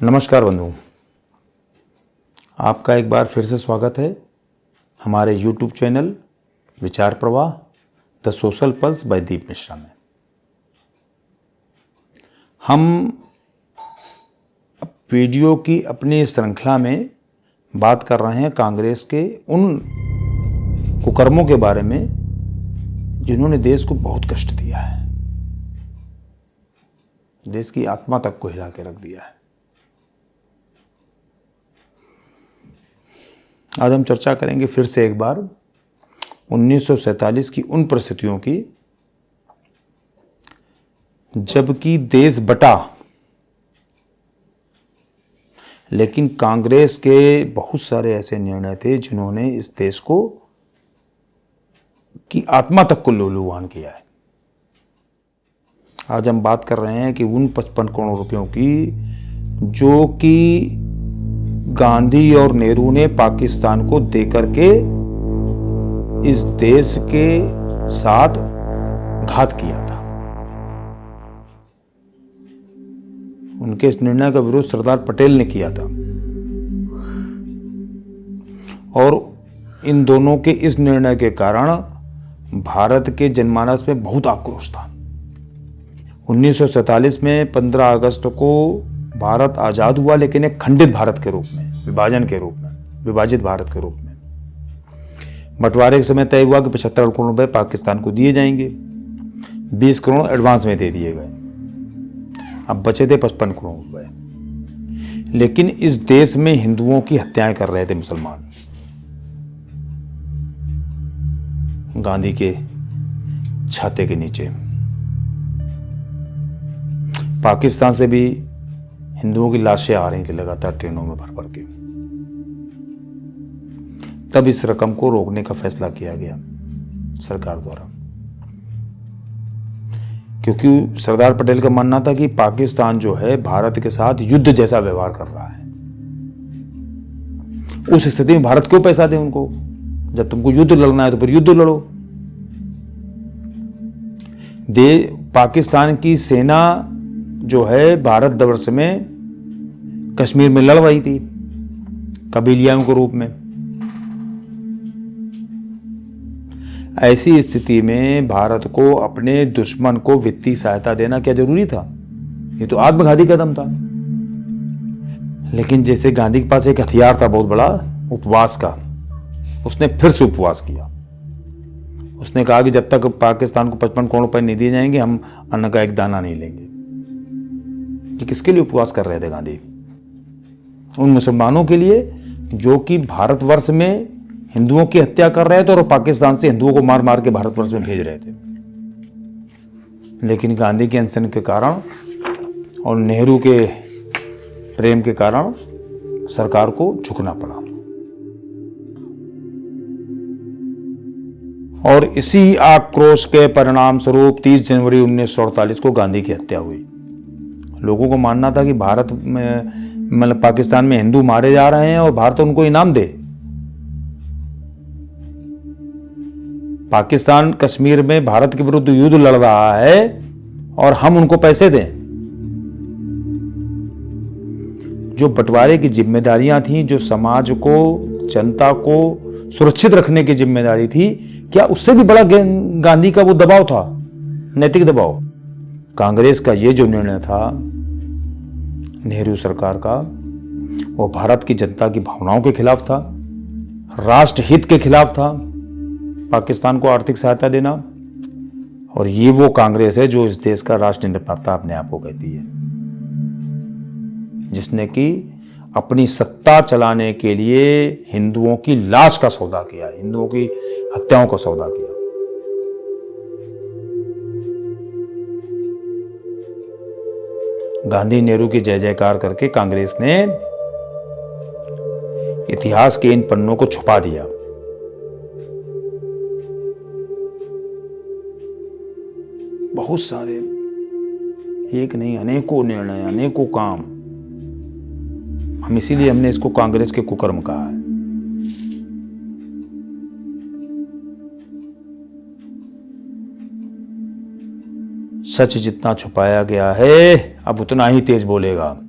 नमस्कार बंधु, आपका एक बार फिर से स्वागत है हमारे YouTube चैनल विचार प्रवाह द सोशल पल्स बाय दीप मिश्रा में। हम वीडियो की अपनी श्रृंखला में बात कर रहे हैं कांग्रेस के उन कुकर्मों के बारे में जिन्होंने देश को बहुत कष्ट दिया है, देश की आत्मा तक को हिला के रख दिया है। आज हम चर्चा करेंगे फिर से एक बार 1947 की उन परिस्थितियों की जबकि देश बटा, लेकिन कांग्रेस के बहुत सारे ऐसे निर्णय थे जिन्होंने इस देश को की आत्मा तक को लहूलुहान किया है। आज हम बात कर रहे हैं कि उन 55 करोड़ रुपयों की जो कि गांधी और नेहरू ने पाकिस्तान को देकर के इस देश के साथ घात किया था। उनके इस निर्णय का विरोध सरदार पटेल ने किया था और इन दोनों के इस निर्णय के कारण भारत के जनमानस में बहुत आक्रोश था। 1947 में 15 अगस्त को भारत आजाद हुआ, लेकिन एक खंडित भारत के रूप में, विभाजन के रूप में, विभाजित भारत के रूप में। बंटवारे के समय तय हुआ कि 75 करोड़ रुपए पाकिस्तान को दिए जाएंगे, 20 करोड़ एडवांस में दे दिए गए, अब बचे थे 55 करोड़ रुपए। लेकिन इस देश में हिंदुओं की हत्याएं कर रहे थे मुसलमान, गांधी के छाते के नीचे। पाकिस्तान से भी हिंदुओं की लाशें आ रही थी लगातार ट्रेनों में भर भर के। तब इस रकम को रोकने का फैसला किया गया सरकार द्वारा, क्योंकि सरदार पटेल का मानना था कि पाकिस्तान जो है भारत के साथ युद्ध जैसा व्यवहार कर रहा है। उस स्थिति में भारत क्यों पैसा दे उनको? जब तुमको युद्ध लड़ना है तो फिर युद्ध लड़ो। पाकिस्तान की सेना जो है भारतवर्ष में कश्मीर में लड़ रही थी कबीलियों के रूप में। ऐसी स्थिति में भारत को अपने दुश्मन को वित्तीय सहायता देना क्या जरूरी था? ये तो आत्मघाती कदम था। लेकिन जैसे गांधी के पास एक हथियार था बहुत बड़ा, उपवास का, उसने फिर से उपवास किया। उसने कहा कि जब तक पाकिस्तान को 55 करोड़ रुपए नहीं दिए जाएंगे हम अन्न का एक दाना नहीं लेंगे। कि किसके लिए उपवास कर रहे थे गांधी? उन मुसलमानों के लिए जो कि भारतवर्ष में हिंदुओं की हत्या कर रहे थे और पाकिस्तान से हिंदुओं को मार मार के भारतवर्ष में भेज रहे थे। लेकिन गांधी के अनशन के कारण और नेहरू के प्रेम के कारण सरकार को झुकना पड़ा। और इसी आक्रोश के परिणाम स्वरूप 30 जनवरी 1948 को गांधी की हत्या हुई। लोगों को मानना था कि भारत में, मतलब पाकिस्तान में हिंदू मारे जा रहे हैं और भारत उनको इनाम दे। पाकिस्तान कश्मीर में भारत के विरुद्ध युद्ध लड़ रहा है और हम उनको पैसे दें। जो बंटवारे की जिम्मेदारियां थी, जो समाज को, जनता को सुरक्षित रखने की जिम्मेदारी थी, क्या उससे भी बड़ा गांधी का वो दबाव था, नैतिक दबाव? कांग्रेस का ये जो निर्णय था नेहरू सरकार का, वो भारत की जनता की भावनाओं के खिलाफ था, राष्ट्र हित के खिलाफ था, पाकिस्तान को आर्थिक सहायता देना। और ये वो कांग्रेस है जो इस देश का राष्ट्र निर्माता अपने आप को कहती है, जिसने कि अपनी सत्ता चलाने के लिए हिंदुओं की लाश का सौदा किया, हिंदुओं की हत्याओं का सौदा किया। गांधी नेहरू की जय जयकार करके कांग्रेस ने इतिहास के इन पन्नों को छुपा दिया। बहुत सारे, एक नहीं अनेकों निर्णय, अनेकों काम। हम इसीलिए हमने इसको कांग्रेस के कुकर्म कहा है। सच जितना छुपाया गया है अब उतना ही तेज बोलेगा।